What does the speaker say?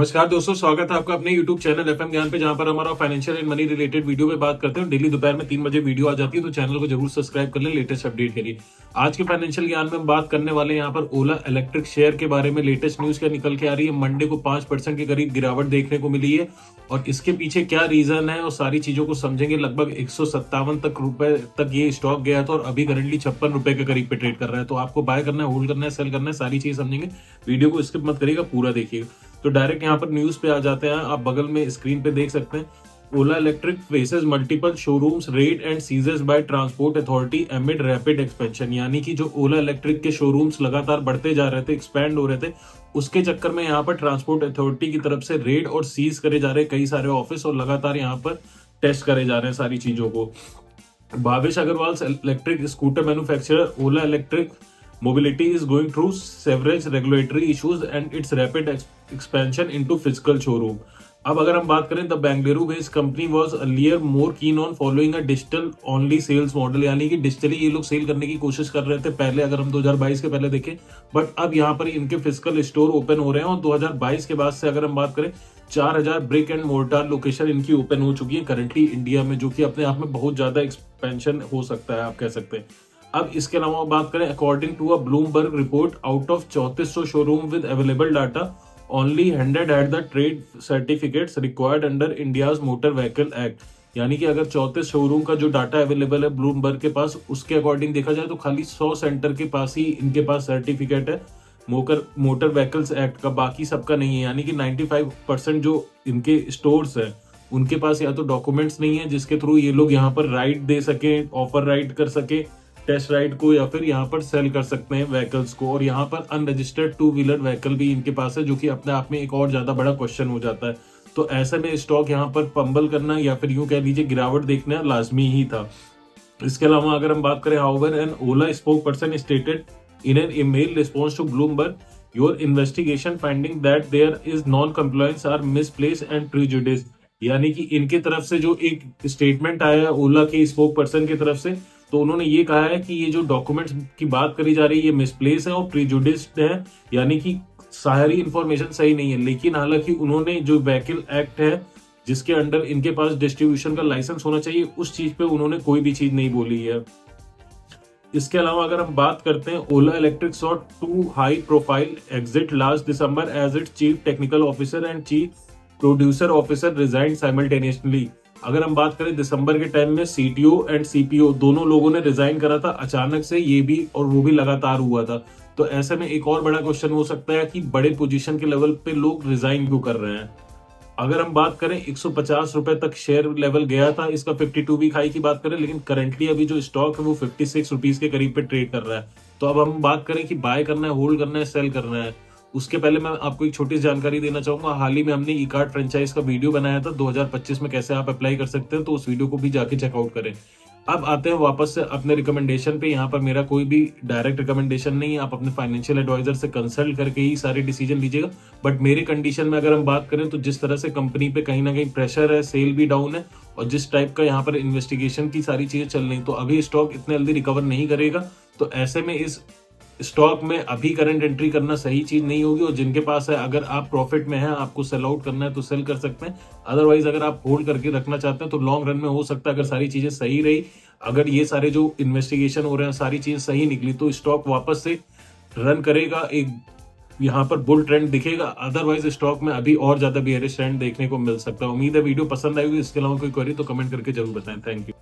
नमस्कार दोस्तों, स्वागत है आपका अपने YouTube चैनल एफएम ज्ञान पे, जहां पर हमारा financial and money related video पे बात करते हैं। डेली दोपहर में 3 बजे वीडियो आ जाती है, तो चैनल को जरूर सब्सक्राइब कर लें लेटेस्ट अपडेट के लिए। आज के फाइनेंशियल ज्ञान में हम बात करने वाले हैं यहाँ पर ओला इलेक्ट्रिक शेयर के बारे में। लेटेस्ट न्यूज क्या निकल के आ रही है, मंडे को 5% के करीब गिरावट देखने को मिली है और इसके पीछे क्या रीजन है और सारी चीजों को समझेंगे। लगभग 157 रुपए तक ये स्टॉक गया था और अभी करंटली 56 रुपए के करीब पे ट्रेड कर रहा है। तो आपको बाय करना है, होल्ड करना है, सेल करना है, सारी चीज समझेंगे। वीडियो को स्किप मत करिएगा, पूरा देखिएगा। तो डायरेक्ट यहाँ पर न्यूज पे आ जाते हैं। आप बगल में स्क्रीन पे देख सकते हैं, Ola electric faces multiple showrooms raid and seizes by transport authority amid rapid expansion. यानी कि जो ओला इलेक्ट्रिक के शोरूम्स लगातार बढ़ते जा रहे थे, एक्सपैंड हो रहे थे, उसके चक्कर में यहाँ पर ट्रांसपोर्ट अथॉरिटी की तरफ से रेड और सीज करे जा रहे कई सारे ऑफिस और लगातार यहाँ पर टेस्ट करे जा रहे हैं सारी चीजों को। Bhavesh Agarwal electric scooter manufacturer Ola electric mobility is going through several regulatory issues and its rapid expansion into physical showroom. अब अगर हम बात करें, the Bengaluru based company was earlier more keen on following a digital only sales model. यानी कि digitally ये लोग cell करने की कोशिश कर रहे थे पहले, अगर हम 2022 के पहले देखें। बट अब यहाँ पर इनके फिजिकल स्टोर ओपन हो रहे हैं और 2022 के बाद से अगर हम बात करें, 4000 ब्रिक एंड मोर्टार लोकेशन इनकी ओपन हो चुकी है करंटली इंडिया में, जो कि अपने आप में बहुत ज्यादा एक्सपेंशन हो सकता है, आप कह सकते हैं। अब इसके अलावा बात करें, according to a Bloomberg report, out of 3400 showroom with available data, only 100 had the trade certificates required under India's motor vehicle act. यानी कि अगर 34 शोरूम का जो डाटा अवेलेबल है ब्लूमबर्ग के पास, उसके अकॉर्डिंग देखा जाए तो खाली 100 सेंटर के पास ही इनके पास सर्टिफिकेट है मोटर व्हीकल्स एक्ट का, बाकी सबका नहीं है। यानी कि 95% जो इनके स्टोर्स है उनके पास या तो डॉक्यूमेंट्स नहीं है जिसके थ्रू ये लोग यहाँ पर राइड दे सके, ऑफर राइड कर सके टेस्ट राइड को, या फिर यहाँ पर सेल कर सकते हैं व्हीकल्स को। और यहाँ पर अनरजिस्टर्ड 2 व्हीलर व्हीकल भी इनके पास है, जो कि अपने आप में एक और ज्यादा बड़ा क्वेश्चन हो जाता है। तो ऐसे में स्टॉक यहाँ पर पंबल करना या फिर यूं कह लीजिए गिरावट देखना लाजमी ही था। इसके अलावा अगर हम बात करें, however an Ola spokesperson stated in an email response to Bloomberg, your investigation finding that there is non compliance are misplace and prejudice. यानी कि इनके तरफ से जो एक स्टेटमेंट आया है ओला के स्पोक पर्सन की तरफ से, तो उन्होंने ये कहा है कि ये जो डॉक्यूमेंट्स की बात करी जा रही है ये मिसप्लेस है और प्रीजुडिस्ड है, यानी कि सारी इंफॉर्मेशन सही नहीं है। लेकिन हालांकि उन्होंने जो व्हीकल एक्ट है जिसके अंडर इनके पास डिस्ट्रीब्यूशन का लाइसेंस होना चाहिए, उस चीज पे उन्होंने कोई भी चीज नहीं बोली है। इसके अलावा अगर हम बात करते हैं, Ola electric saw 2 high profile exit last December as it chief technical officer and chief producer officer resign simultaneously. अगर हम बात करें, दिसंबर के टाइम में सीटीओ एंड सीपीओ दोनों लोगों ने रिजाइन करा था अचानक से, ये भी और वो भी लगातार हुआ था। तो ऐसे में एक और बड़ा क्वेश्चन हो सकता है कि बड़े पोजीशन के लेवल पे लोग रिजाइन क्यों कर रहे हैं। अगर हम बात करें, 150 रुपए तक शेयर लेवल गया था इसका, 52 वीक हाई की बात करें, लेकिन करंटली अभी जो स्टॉक है वो 56 रुपीज के करीब पे ट्रेड कर रहा है। तो अब हम बात करें कि बाय करना है, होल्ड करना है, सेल करना है, उसके पहले मैं आपको एक छोटी सी जानकारी देना चाहूंगा। हाल ही में हमने ई कार्ड फ्रेंचाइज का वीडियो बनाया था 2025 में, कैसे आप अप्लाई कर सकते हैं, तो उस वीडियो को भी जाके चेकआउट करें। अब आते हैं वापस से अपने रिकमेंडेशन पे। यहाँ पर मेरा कोई भी डायरेक्ट रिकमेंडेशन नहीं है, आप अपने फाइनेंशियल एडवाइजर से कंसल्ट करके ही सारे डिसीजन लीजिएगा। बट मेरे कंडीशन में अगर हम बात करें, तो जिस तरह से कंपनी पे कहीं ना कहीं प्रेशर है, सेल भी डाउन है और जिस टाइप का यहाँ पर इन्वेस्टिगेशन की सारी चीजें चल रही, तो अभी स्टॉक इतने जल्दी रिकवर नहीं करेगा। तो ऐसे में इस स्टॉक में अभी करंट एंट्री करना सही चीज नहीं होगी। और जिनके पास है, अगर आप प्रॉफिट में हैं, आपको सेल आउट करना है तो सेल कर सकते हैं। अदरवाइज अगर आप होल्ड करके रखना चाहते हैं तो लॉन्ग रन में हो सकता है, अगर सारी चीजें सही रही, अगर ये सारे जो इन्वेस्टिगेशन हो रहे हैं सारी चीजें सही निकली, तो स्टॉक वापस से रन करेगा, एक यहाँ पर बुल ट्रेंड दिखेगा। अदरवाइज स्टॉक में अभी और ज्यादा बेयरिश ट्रेंड देखने को मिल सकता है। उम्मीद है वीडियो पसंद आएगी। इसके अलावा कोई क्वेरी तो कमेंट करके जरूर बताएं। Thank you.